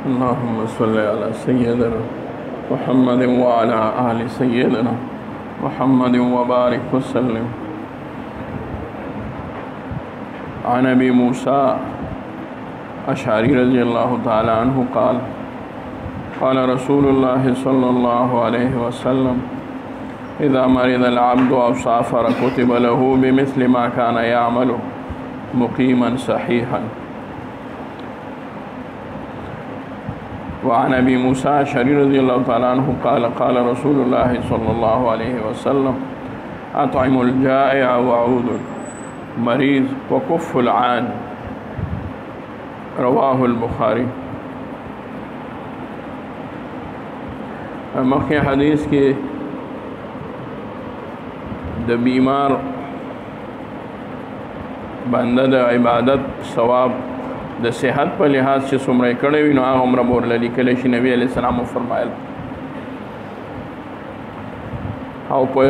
اللهم صل على سيدنا محمد وعلى آل سيدنا محمد وبارك وسلم. عن أبي موسى أشعري رضي الله تعالى عنه قال قال رسول الله صلى الله عليه وسلم إذا مرض العبد أو سافر كتب له بمثل ما كان يعمل مقيما صحيحا. وعن أبي موسى أشعري رضي الله تعالى عنه قال قال رسول الله صلى الله عليه وسلم أطعم الجائع وعود المريض وكف العان. رواه البخاري. مخی حدیث کے د بیمار بنده د عبادت ثواب د صحت په لحاظ چې څومره کړی وي نو هغه عمره به ورله لیکلی شي. نبي علیه السلام وفرمایل او په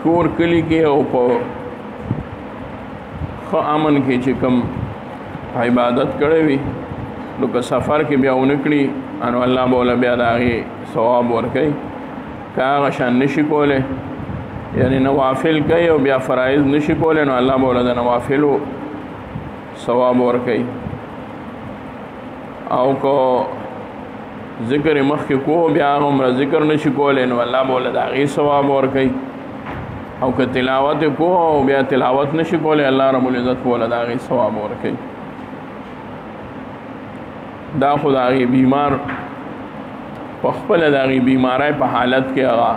کور کلي کې او په ښه امن کې چې کوم عبادت کړی وي نو که سفر کې بیا ونه کړي نو الله به ورله بیا د هغې ثواب ورکوي. که هغه شان نشي کولی یعنی نوافل کوي او بیا فرایض نشي کولی نو الله به ورله د نوافلو ثواب ورکوي. او که ذکر مخکې کو بیا هغه عمره ذکر نشي کولی نو الله به ورله د هغې ثواب ورکوي. او که تلاوت کو او بیا تلاوت نشي کولی الله رب العزت به ورله د هغې ثواب ورکوي. دا خو د هغې بیمار په خپله د هغې بیماری په حالت کې هغه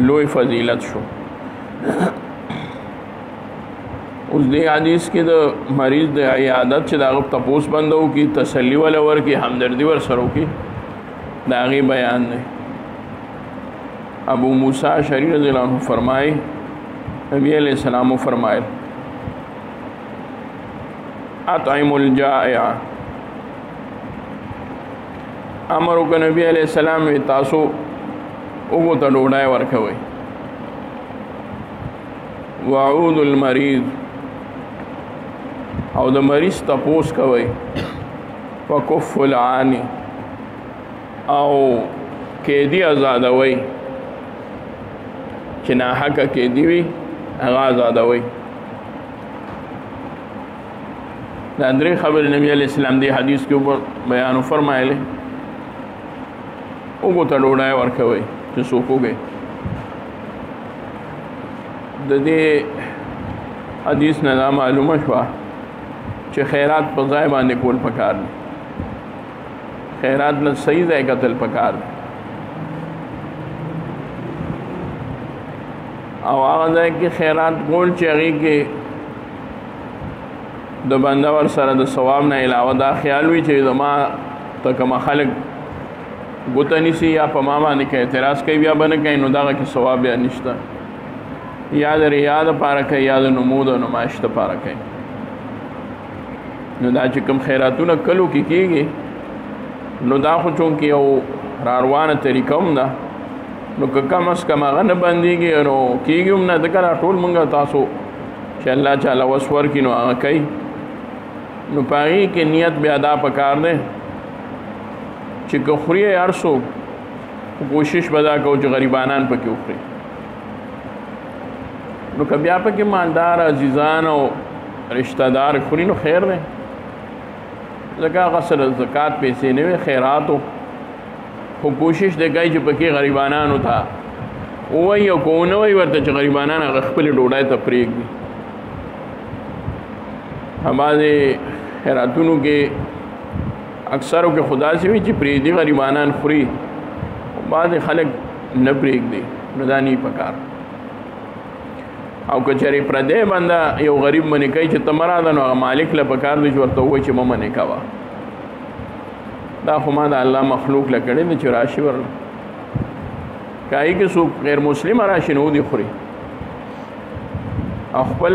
لوی فضیلت شو. اوس دې حدیث کې د مریض د عیادت چې د هغه تپوس بنده وکړي تسلي وله ورکړي همدردي ورسره وکړي د هغې بیان دی. ابو موسی اشعري رضی الله عنه فرمایي نبي علیہ السلام فرمایل اطعم الجائع. امر وکړ نبي علیہ السلام تاسو اوګو ته ډوډۍ ورکوئ. وعود المریض او د مریض تپوس کوئ. وکف العانی او قیدی آزادوئ چې ناحقه قیدي وي هغه آزادوئ. دا درې خبرې نبي علیه السلام دې حدیث کې بیان فرمایلې. اوګو ته ډوډۍ ورکوئ چې څوک وږی. د دې حدیث نه دا معلومه شوه چې خیرات په ځای باندې کول پکار دی. خیرات نه صحیح ځای کتل پکار دی او هغه ځای کې خیرات کول چې هغې کې د بنده ور سره د ثواب نه علاوه دا خیال وي چې زما ته کومه خلک ګوته نیسي یا په ما باندې که اعتراض کوي بیا به نه کوي نو دغه کې ثواب بیا نشته. یا د ریا دپاره کوي یا د نمود او نمایش دپاره کوي. نو دا چې کوم خیراتونه کلو کې کېږي نو دا خو چونکې یو راروانه طریقه هم ده نو که کم از کم هغه نه بندېږي نو کېږي هم نه. ځکه دا ټول مونږ تاسو چې الله چاله وس ورکړي نو هغه کوي. نو په هغې کې نیت بیا دا پکار دی چې که خوري هر څوک کوشش به دا کوو چې غریبانان پکې وخوري. نو که بیا پکې مالدار عزیزان او رشتہ دار خوري نو خیر دی. ځکه هغه سره زکات پیسې نه وي خیراتو خو کوشش دی کوي چې پکې غریبانانو ته ووایي او که ونه وایي ورته چې غریبانان هغه خپلې ډوډۍ ته پرېږدي. بعضې خیراتونو کې اکثرو کې خدا سے وي چې پرېږدي غریبانان خوري بعضې خلک نه پرېږدي نو دا نه پکار. او که چېرې پردی بنده یو غریب منې کوي چې ته مه راځه نو هغه مالک له پکار دی چې ورته ووایي چې مه منې کوه. دا خو ما د الله مخلوق له کړی دی چې راشي ورله که هغې کې څوک غیر مسلمه راشي نو ودې خوري او خپل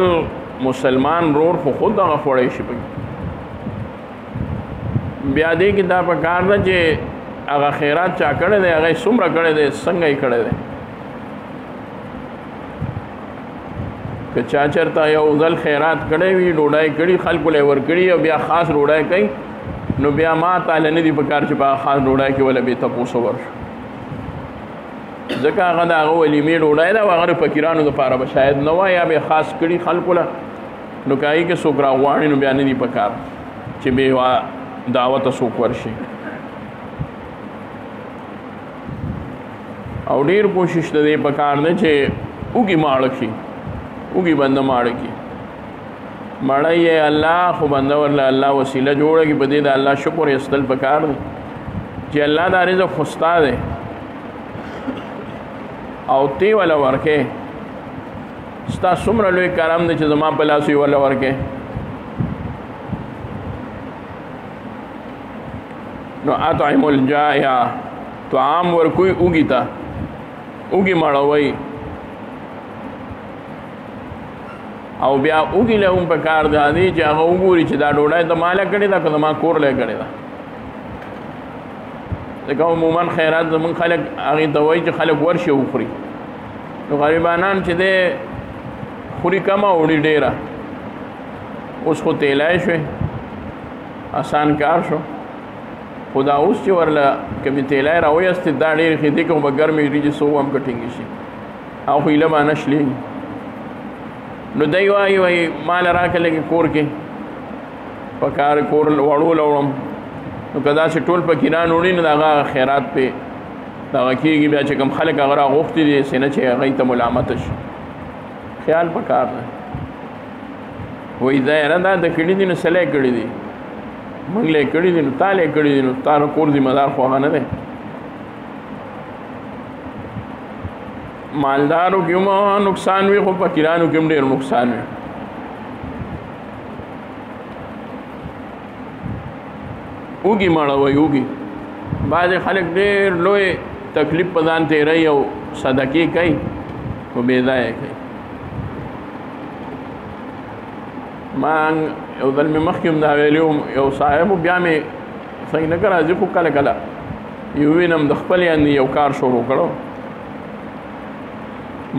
مسلمان رور خو خود دغه خوړی شي پکې. بیا دې کې دا پکار ده چې هغه خیرات چا کړی دی هغه یې څومره کړی دی څنګه یې کړی دی. که چا چرته یو ځل خیرات کړی وي ډوډۍ کړي خلکو له ورکړي او بیا خاص ډوډۍ کوي نو بیا ما تعالی نه دی په کار چې په خاص ډوډۍ کې ولا به تاسو ورش ځکه هغه د هغه ولیمې ډوډۍ دا هغه فقیرانو لپاره به شاید نه وای یا به خاص کړي خلکو له نو کای کې څوک راغواړي نو بیا نه دی په کار چې به دعوت څوک ورشي او ډیر کوشش ته په کار نه چې وګي ماړه کی وګي بند ماړه کی ماړه یې الله خو بند ورله الله وسیله جوړه کی بده د الله شکر استل په کار دی چې الله دا رزق خوستا دی او تی ولا ورکه ستا څومره لوی کرم دی چې زما په لاس وی ولا ورکه نو اطعم الجائع طعام ورکوي اوږي ته اوږي مړوي او بیا اوږي له هم په کار دی چې هغه وګوري چې دا ډوډۍ د ماله کړې ده که زما کور له کړې ده ځکه عموما خیرات زمونږ خلک هغې ته وایي چې خلک ورشي وخوري نو غریبانان چې دی خوري کمه وړي ډېره اوس خو تیلی شوې آسان کار شو خو دا اوس چې ورله کمې تیلی راویستې دا ډېرې ښې دي که خو به ګرمې وریجې څه هم کټینګې شي او خو ایله به نه شلېږي نو دی وایي ماله راکړه لږې کور کې په کار کور وړو لوړم نو که داسې ټول فقیران وړي نو د هغه خیرات پې دغه کېږي بیا چې کوم خلک هغه راغوښتي دي سینه چې هغوی ته ملامته شي خیال په کار دی وایي دا یاره دا د کړي دي نو سلی کړي دي موږ له کړي دي نو تا له کړي دي نو تا نو کور ذمه دار خو هغه نه دی مالدارو کې هم نقصان وي خو فقیرانو کې هم ډېر نقصان وي اوږي مړوي اوږي بعضې خلک ډېر لوی تکلیف په ځان تېروي او صدقې کوي خو بې ځایه کوي ما یو ځل مې مخکې هم دا ویلي وم یو صاحب بیا مې صحیح نه که راځي خو کله کله یو وینم د خپل یعنې یو کار شروع کړو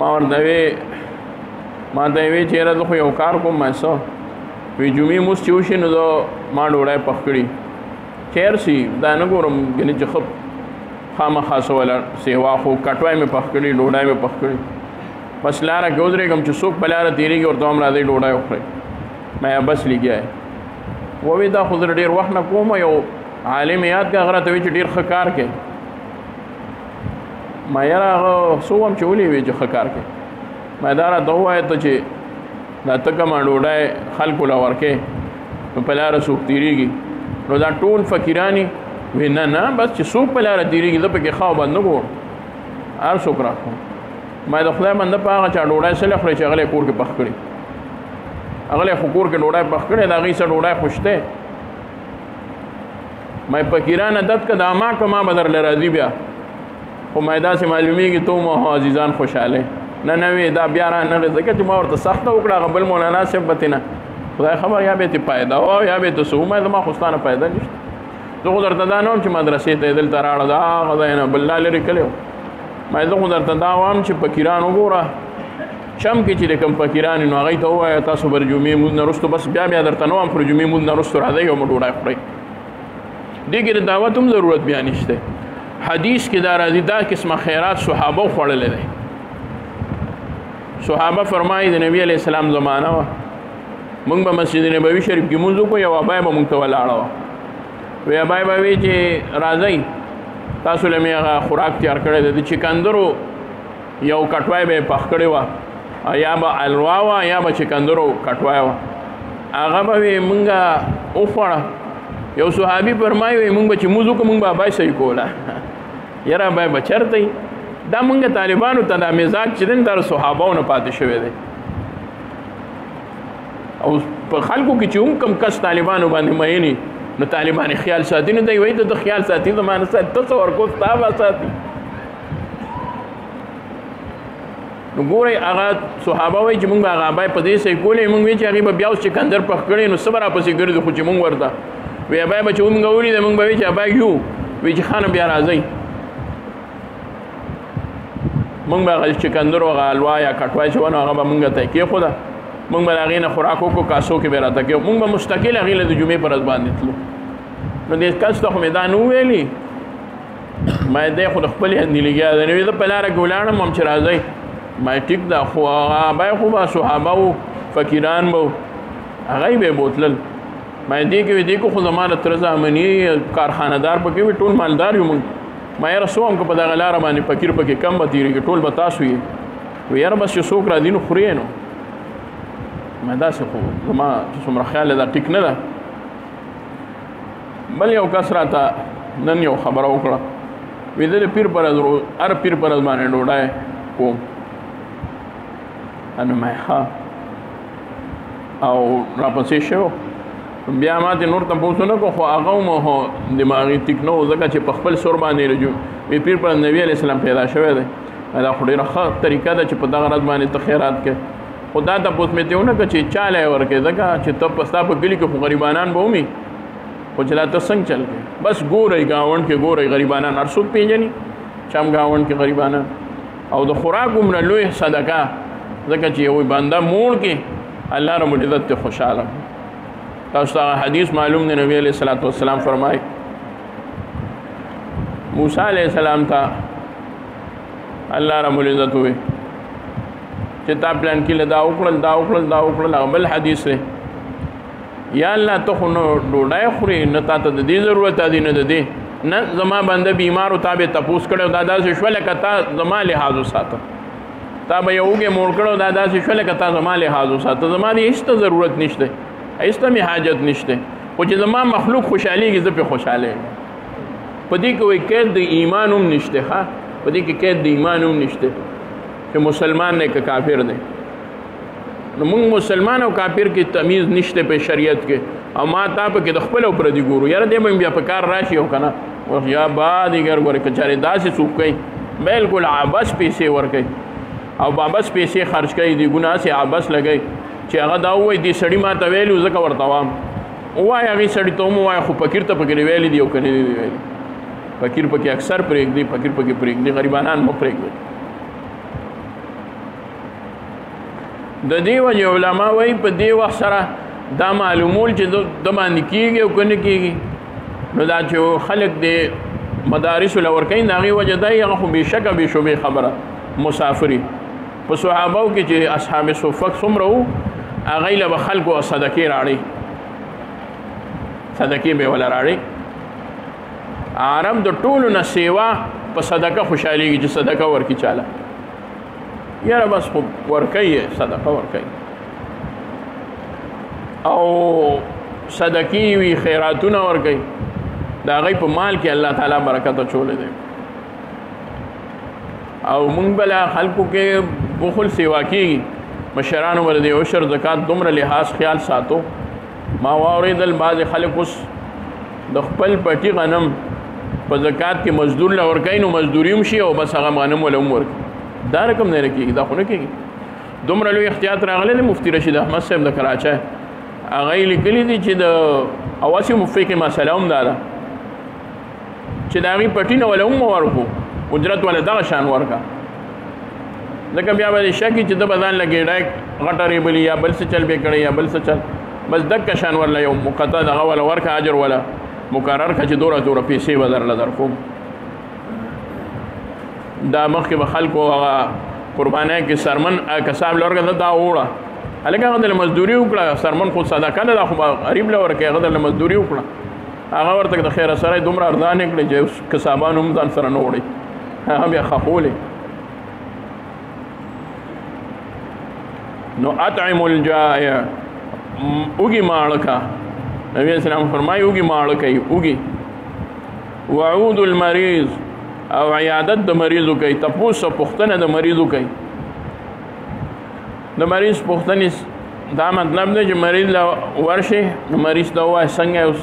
ما ورته وی ما ته یې وی چې یاره زه خو یو کار کوم ما څه وی جمعې مونځ چې وشي نو زه ما ډوډۍ پخ کړي خیر سي دا نه ګورم یعنې چې ښه خامخا څه ولا سیوا خو کټوی مې پخ کړي ډوډۍ مې پخ کړي بس لاره کې ودرېږم چې څوک په لاره تېرېږي ورته هم راځئ ډوډۍ وخورئ ما بس لګیا ہے ووی دا خو زه ډېر وخت نه کوم یو عالم یاد که هغه راته وی چې ډېر ښه کار کوي ما یاره هغه څه ووایم چې ولې وی چې ښه کار کوي ما دا راته ووایه ته چې دا ته کومه ډوډۍ خلکو له ورکې نو په لاره څوک تېرېږي نو دا ټول فقیران وی نه نه بس چې څوک په لاره تېرېږي زه پکې ښه او بد نه ګورم هر څوک راکړم ما د خدای بنده په هغه چا ډوډۍ څه خوري چې هغه یې کور کې پخ کړي هغه خو کور کې ډوډۍ پخ کړې د هغې څه ډوډۍ خوشته ما فقیران عادت که دا ما که ما به درله راځي بیا خو ما داسې معلومیږي تو مو عزیزان خوشحاله نه نه وی دا بیا را نه ځکه چې ما ورته سخته وکړه هغه بل مولانا صاحب پتې نه خدای خبر یا به تې پیدا او یا به ته څه ومه زما خو ستا نه پیدا نشته زه خو درته دا نه وم چې مدرسې ته یې دلته راړه د هغه ځای نه بل لا لرې کلی ما زه خو درته دا وایم چې فقیران وګوره شم کې چې د کوم فقیران نو هغوی ته ووایه تاسو به د جمعې مونځ نه وروستو بس بیا درته نه وایم خو د جمعې مونځ نه وروستو راځئ او مو ډوډۍ خورئ دې کې د دعوت هم ضرورت بیا نشته حدیث کې دا راځي دا قسمه خیرات صحابه خوړلی دی صحابه فرمایي د نبي علیه السلام زمانه وه موږ به مسجد نبوي شریف کې مونځ وکړو یو ابای به موږ ته ولاړه وه وی ابای به وی چې راځئ تاسو له مې هغه خوراک تیار کړی دی د چکندرو یو کټوای به یې پخ کړې وه یا به الوا وه یا به چکندرو کټوای وه هغه به وی مونږ وخوړه یو صحابي فرمایي وی مونږ به چې مونځ وکړو مونږ به ابای صحیح کوله یاره ابای به چېرته وي دا مونږ طالبانو ته دا مزاج چې دی دا صحابهو نه پاتې شوی دی او په خلکو کې چې هم کم کس طالبانو باندې میني نو طالبان خیال ساتي نو دی وایي د خیال ساتي زما نه ساتي ته څه ورکو ستا به ساتي نو ګورئ هغه صحابه وایي چې مونږ به هغه ابای په دې صحیح کولی مونږ وایي چې هغې به بیا اوس چکندر پخ کړی نو څه به راپسې ګرځي خو چې مونږ ورته وی ابای به چې مونږ ولیده مونږ به وایي چې ابای یو وایي چې ښه نو بیا راځئ مونږ به هغه چکندر او هغه حلوا یا کټوای چې ونه هغه به مونږ ته کېښوده مونږ به د هغې نه خوراک وکړو کاسو کې به یې راته کېښو مونږ به مستقل هغې له د جمعې په ورځ باندې تلو نو دې کس ته خو مې دا نه ویلي ما دې خو د خپلې هندلګیا ده نو زه په لاره کې ولاړم هم چې راځئ ما ټیک ده خو هغه خو به صحابه وو فقیران به هغه یې به بوتلل ما دې کې دې کو خو زما د تره زامني کارخانهدار پکې وي ټول مالدار یو موږ ما یاره څه هم که په دغه لاره باندې فقیر پکې کم به تېرېږي ټول به تاسو یې وی یاره بس چې څوک راځي نو خورې نو ما داسې خو زما چې څومره خیال دا ټیک نه ده بل یو کس راته نن یو خبره وکړه وی زه د پیر پر ورځ هر پیر پر ورځ باندې ډوډۍ کوم انو ما ښه او راپسې شو بیا ما ته نور تاسو نه کو خو هغه مو دماغي ټیک نو ځکه چې په خپل سور باندې رجو وی پیر پر نبی علی السلام پیدا شوی دی دا خو ډیره ښه طریقه ده چې په دغه ورځ باندې ته خیرات کې خدا ته پوس مې ته ونه چې چاله ورکې ځکه چې ته په ستا په کلي کې خو غریبانان به ومي خو چې لا ته څنګه چل کې بس ګورئ ګاونډ کې ګورئ غریبانان هر څوک پېژني چې هم ګاونډ کې غریبانان او د خوراک عمره لوی صدقه ځکه چې یو بنده موړ کې الله رب العزت ته خوشاله تاسو ته حدیث معلوم دی نبی علیہ الصلوۃ والسلام فرمایي موسی علیہ السلام ته الله رب العزت وي چې تا پلان کې دا وکړل بل حدیث دی یا الله ته خو نو ډوډۍ خوري نه تا ته د دې ضرورت دی نه د دې نه زما بنده بیمار او تابې تپوس کړو دا داسې شوه لکه تا زما لحاظ وساته تا به یو کې موړ کړو دا داسې شوه لکه تا زما لحاظ وساته زما دې هېڅ ضرورت نشته هېڅ ته مې حاجت نشته خو چې زما مخلوق خوشحالېږي زه پرې خوشحاله یم په دې کې وایي قید د ایمان هم نشته ښه په دې کې قید د ایمان هم نشته چې مسلمان دی که کافر دی نو موږ مسلمان او کافر کې تمیز نشته په شریعت کې او ما تا په کې د خپل او پردي ګورو یاره دې به بیا په کار راشي او که نه یا با دیګر ګورې که چارې داسې څوک کوي بالکل عبس پیسې ورکوي او بابس پیسې خرچ کوي دې ګناه سې عبس لګوي چې هغه دا ووایي دې سړي ما ته ویلي ځکه ورته وایم ووایي هغې سړي ته هم ووایه خو فقیر ته پکې ویلي دي او که نه دي ویلي فقیر پکې اکثر پرېږدي فقیر پکې پرېږدي غریبانان مه پرېږدي د دې وجې علما وایي په دې وخت سره دا معلومول چې د باندې کېږي او که نه کېږي نو دا چې خلک د مدارسو له ورکوي د هغې وجه دا هغه خو بېشکه بې شبې خبره مسافري په صحابو کې چې اصحاب صفک څومره وو هغوی له به خلکو صدقې راړي صدقې به وله راړي عرب د ټولو نه سیوا په صدقه خوشحالېږي چې صدقه ورکړي چاله یاره بس خو ورکوي صدقه ورکوي او صدقې وي خیراتونه ورکوي د هغوی په مال کې الله تعالی برکت اچولی دی او مونږ بله خلکو کې بخل سیوا کېږي مشرانو به د عشر زکات دومره لحاظ خیال ساتو ما واورېدل بعضې خلک اوس د خپل پټي غنم په زکات کې مزدور له ورکوي نو مزدوري هم شي او بس هغه غنم وله هم ورکوي دا رقم نه کېږي دا خو نه کېږي دومره لوی احتیاط راغلی دی مفتی رشید احمد صاحب د کراچۍ هغه یې لیکلي دي چې د اواسي مفتی کې مسله هم دا ده چې د هغې پټي نه وله هم ورکو اجرت وله دغه شان ورکه ځکه بیا به دې شکي چې ده به ځان له ګېډی غټه ریبلي یا بل څه چل به کړی یا بل څه چل بس دکه شان ورله یو مقطع دغه وله ورکه اجر وله مقرر کړه چې دوره پیسې به درله درکوم دا مخکې به خلکو هغه قربانی کې سرمن کساب له ورکړه دا وړه هلکه هغه دله مزدوري وکړه سرمن خو صدقه نه ده خو به غریب له ورکوي هغه دله مزدوري وکړه هغه ورته د خیره سره دومره ارزان یې کړې چې کسابان هم ځان سره نه وړي هغه بیا خښولې نو اطعم الجائع اوږي ماړه کا نبی اسلام فرمایي اوږي ماړه کوي اوږي وعود المریض او عیادت د مریضو کوي تپوس او پوښتنه د مریضو کوي د مریض پوښتنې دا مطلب دی چې مریض له ورشي نو مریض ته ووایي څنګه اوس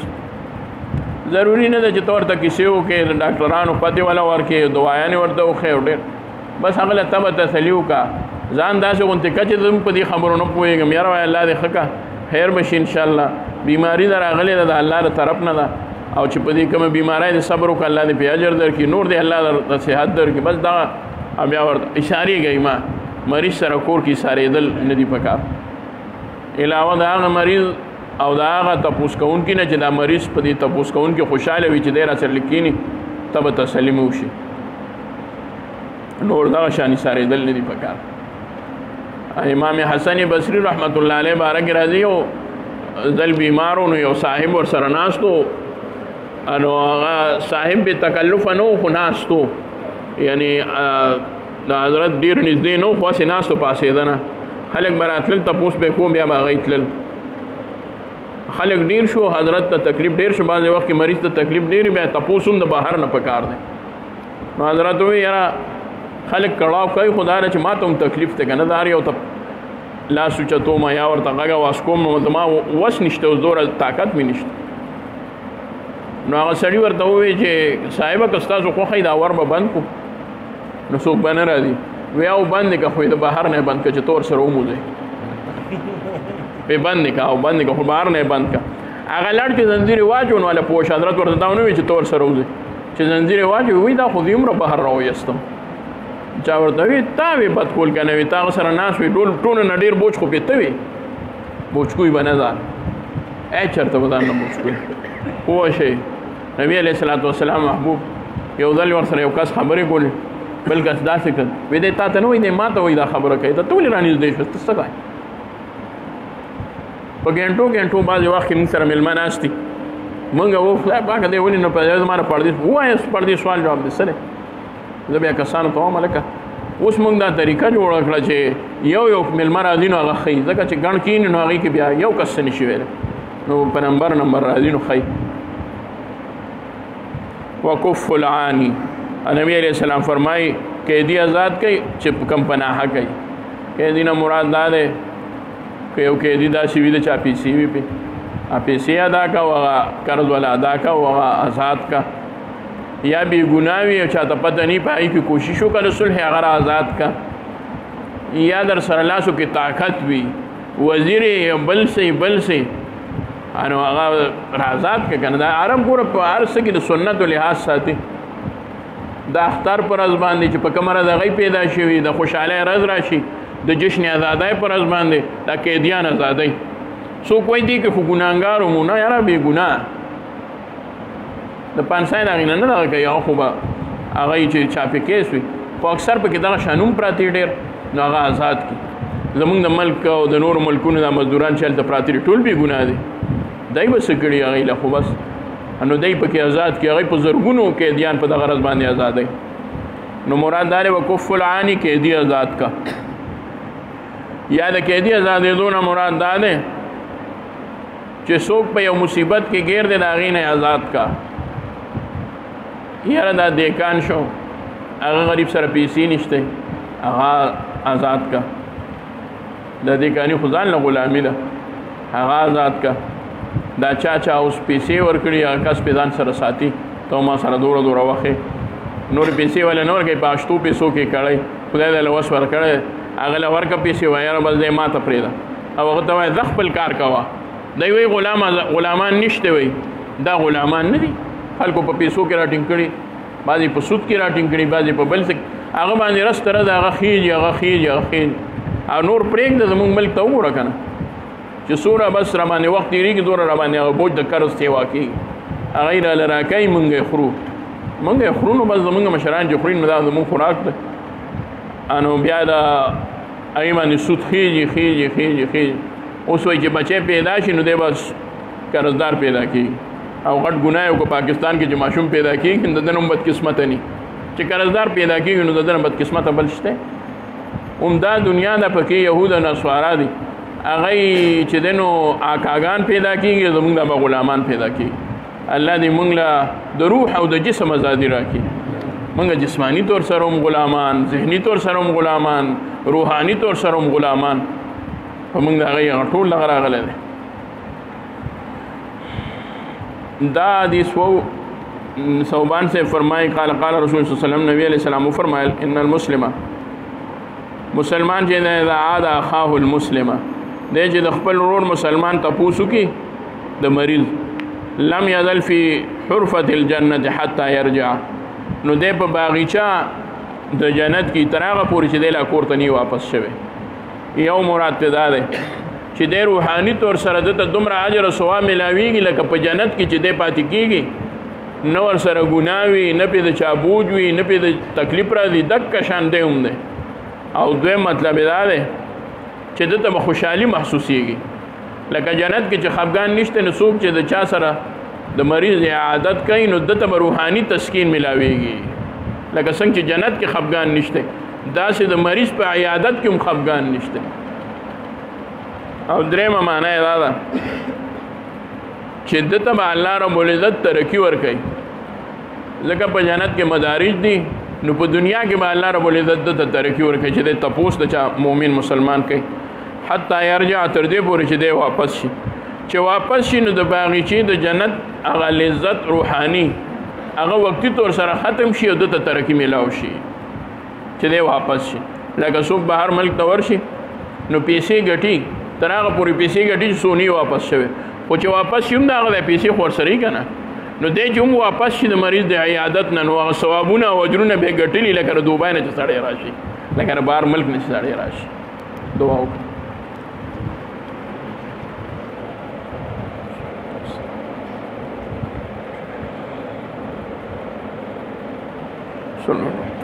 ضروري نه ده چې ته ورته کیسې وکړې د ډاکټرانو پتې وله ورکړې دوايانې ورته وښیې او ډېر بس هغه له تبه تسلي وکړه ځان داسې غوندې کړه چې زه په دې خبرو نه پوهېږم یاره وایي الله دې ښه کړه خیر به شي انشاءالله بیماري ده راغلې ده د الله د طرف نه ده او چې په دې کومه بیماری د صبر وکړه الله دې پې اجر درکړي نور دې الله د صحت درکړي بس دغه بیا ورته اشارې کوي ما مریض سره کور کې اشارېدل نه دي پکار علاوه د هغه مریض او دا هغه تپوس کوونکي نه چې دا مریض په دې تپوس کوونکي خوشحاله وي چې دی راسره لیکیني ته به تسلي مې وشي نور دغه شانې سارېدل نه دي پکار امام حسن بصري رحمت الله علیه باره کې راځي یو ځل بیمارو نو یو صاحب ورسره ناست و نو هغه صاحب بې تکلفه نه و خو ناست و یعنې د حضرت ډېر نږدې نه و خو هسې ناست و پاسېده نه خلک به راتلل تپوس به یې کوم بیا به هغوی تلل خلک ډېر شو حضرت ته تکلیف ډېر شو بعضې وخت کې مریض ته تکلیف ډېر بیا تپوس هم د بهر نه پکار دی نو حضرت ووایي یاره خلک کړاو کوي خو دا ده چې ما ته هم تکلیف دی که نه دا هر یو ته لاس اوچتوم یا ورته غږ اواز کوم نو زما وس نشته اوس دومره طاقت مې نشته نو هغه سړي ورته ووایي چې صاحبه که ستاسو خوښه دا ور به بند کړو نو څوک به نه راځي وی او بند دی که خو د بهر نه بند که چې تور سره وموځئ پې بند دی که او بند دی که خو بهر نه بند که هغه لړ چې زنځیر یې واچو نو هله پوه شه حضرت ورته دا ونه وایي چې تور سره وځئ چې زنځیر یې واچوي وایي دا خو زه هومره بهر راویستم چا ورته وي تا وی بد کول که نه وي تا هغه سره ناست وي ټولو نه ډېر بوج خو پې ته وي بوجکوی به نه ځان چېرته به ځان نه بوجکوي پوه شئ نبي علیه صلات وسلام محبوب یو ځل ورسره یو کس خبرې کولې بل کس داسې کړ وی دی تا ته نه وایي دی ما ته وایي دا خبره کوي ته ولې رانږدې شوې ته څه کوې په ګنټو ګنټو بعضې وخت کې موږ سره میلمه ناست دي موږ و خدای پاکه دی ولې نه په زما نه پردیس ووایه پردیس سوال جواب دی څه دی زه بیا کسانو ته وایم هلکه اوس موږ دا طریقه جوړه کړه چې یو میلمه راځي نو هغه ښیي ځکه چې ګڼ کښېني نو هغې کې بیا یو کس څه نشي ویلی نو په نمبر راځي نو ښیي وکف العانی نبی علیہ السلام فرمایي قیدی آزاد کوي چې کم پناهه کوي قیدی نه مراد دا دی که یو قیدي داسې وي د چا پیسې وي پې پیسې ادا کا هغه قرض والا ادا کا هغه آزاد کا یا بې ګناه وي او چاته پته نه پای کې کوشش وکړه د صلح هغه آزاد کا یا در سره لاسو کې طاقت وي وزیر بل سي نو هغه آزاد کا کنه دا عرب ګوره په هر څه کې د سنتو لحاظ ساتي د اختر پر ورځ باندې چې په کومه ورځ هغوی پیدا شوي د خوشحالۍ ورځ راشي د جشن ازادۍ پر ورځ باندې دا قیدیان ازادۍ څوک وایي دي که خو ګناهګار ومو نه یاره بې ګناه د پانسۍ د هغې نه نه دغه کوي هغه خو به هغه چې چاپې کیس وي خو اکثر پکې دغه شانوم پراته ډېر نو هغه آزاد کړي زمونږ د ملک او د نورو ملکونو دا مزدوران چې هلته پراته دي ټول بې ګناه دي دی به څه کړي هغې له خو بس نو دی پکې آزاد کړي هغوی په زرګونو قیدیان په دغه ورځ باندې آزادوي نو مراد دا دی وکف العانی قیدي آزاد کا یا د قیدي آزادېدو نه مراد دا دی چې څوک په یو مصیبت کې ګیر دی د هغې نه آزاد کا یاره دا دیکان شو هغه غریب سره پیسې نشته هغه آزاد کا د دیکاني خو ځان له غلامي ده هغه آزاد کا دا چا اوس پیسې ورکړي هغه کس پې ځان سره ساتي ته ما سره دوره وخت نور پیسې ولا نه ورکوي په اشتو پیسو کې کړی خدای دې له وس ورکړی هغه له ورکړه پیسې وایي یاره بس دی ما ته پرېږده او هغه ته وایي زه خپل کار کوه دی وایي غلامان نشته وایي دا غلامان نه دي خلکو په پیسو کې راټینګ کړي بعضې په سود کې راټینګ کړي بعضې په بل څه هغه باندې رس تره ده هغه خیږي او نور پرېږده زموږ ملک ته وګوره که نه چې څومره بس را باندې وخت تېرېږي دومره را باندې هغه بوج د قرض سیوا کېږي هغه یې راله راکوي مونږ یې خورو نو بس زمونږ مشران چې خوري نو دا زمونږ خوراک ده نو بیا د هغې باندې سود خېږي اوس وایي چې بچی پیدا شي نو دی بس قرضدار پیدا کېږي او غټ ګناه یو که پاکستان کې چې ماشوم پیدا کېږي نو د ده نه هم بدقسمته ني چې قرضدار پیدا کېږي نو د ده نه بدقسمته بل شته عمده دنیا ده پکې یهود او نصوارا دي هغوی چې دی نو آکاګان پیدا کېږي زمونږ د به غلامان پیدا کېږي الله دې مونږ له د روح او د جسم ازادي راکړي مونږ جسمانی طور سره هم غلامان ذهني طور سره هم غلامان روحاني طور سره هم غلامان په مونږ د هغوی هغه ټول دغه راغلی دی دا حدیث صوبان سے فرمائے قال رسول صلی اللہ علیہ وسلم نبی علیہ السلام فرمائے ان المسلم مسلمان چې اذا عاد اخاه المسلم دی چې د خپل ورور مسلمان تپوسو کې د مریض لم یزل فی حرفة الجنة حتى يرجع نو دی په باغیچه د جنت کې تر هغه پورې چې دی لا کور ته نه واپس شوی یو مراد ته دا دی چې د روحاني طور سره دته دومره اجر او ثواب ملاويږي لکه په جنت کې چې د پاتې کیږي نو ور سره ګناوي نه په د چابوج وي نه په د تکلیف را دي دک شان دی هم دی او دوی مطلب دا دی چې دته خوشحالي محسوسيږي لکه جنت کې چې خفګان نشته نو څوک چې د چا سره د مریض عادت کوي نو دته روحاني تسکین ملاويږي لکه څنګه چې جنت کې خفګان نشته داسې د مریض په عیادت کې هم خفګان نشته او درېمه معنی دا ده چې دته به الله رب العزت ترقي ورکوي ځکه په جنت کې مدارج دي نو په دنیا کې به الله رب العزت دته ترقي ورکوي چې د تپوس د چا مؤمن مسلمان کوي حتی یرجع تر دې پورې چې دی واپس شي چې واپس شي نو د باغچې د جنت هغه لذت روحاني هغه وقتی طور سره ختم شي او دته ترقي میلاو شي چې دی واپس شي لکه څوک بهر ملک ته ورشي نو پیسې ګټي تر هغه پورې پیسې ګټي چې سونی واپس شوی خو چې واپس شي هم د هغه د پیسې خورسري که نه نو دی چې هم واپس شي د مریض د عیادت نه نو هغه ثوابونه او اجرونه به یې ګټلي لکه د دوبۍ نه چې سړی راشي لکه د بهر ملک نه چې سړی راشي دعا وکړه صلی الله